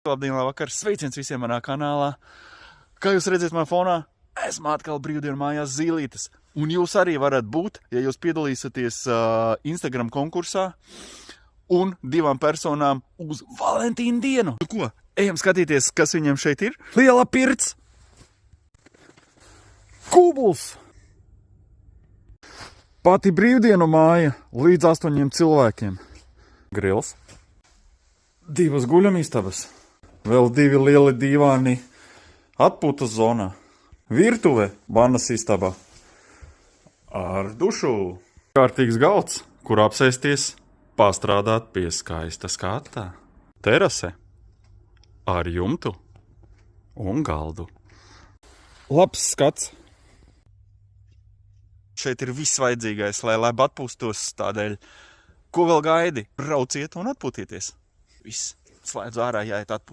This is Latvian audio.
Labdien, labvakar, sveiciens visiem manā kanālā. Kā jūs redzat man fonā, esmu atkal brīvdienu mājās zīlītes. Un jūs arī varat būt, ja jūs piedalīsieties Instagram konkursā un 2 personām uz Valentīna dienu. Nu ko, ejam skatīties, kas viņiem šeit ir. Liela pirts! Kubuls! Pati brīvdienu māja līdz 8 cilvēkiem. Grils. 2 guļamistabas. Vēl 2 lieli divāni atpūtas zonā. Virtuve, vannas istaba ar dušu. Kārtīgs galds, kur apsēsties, pastrādāt pie skaista skata. Terase ar jumtu un galdu. Labs skats. Šeit ir viss vajadzīgais, lai labi atpūstos, tādēļ, ko vēl gaidi? Brauciet un atpūtieties. Viss, slēdz ārā, jāiet atpūst.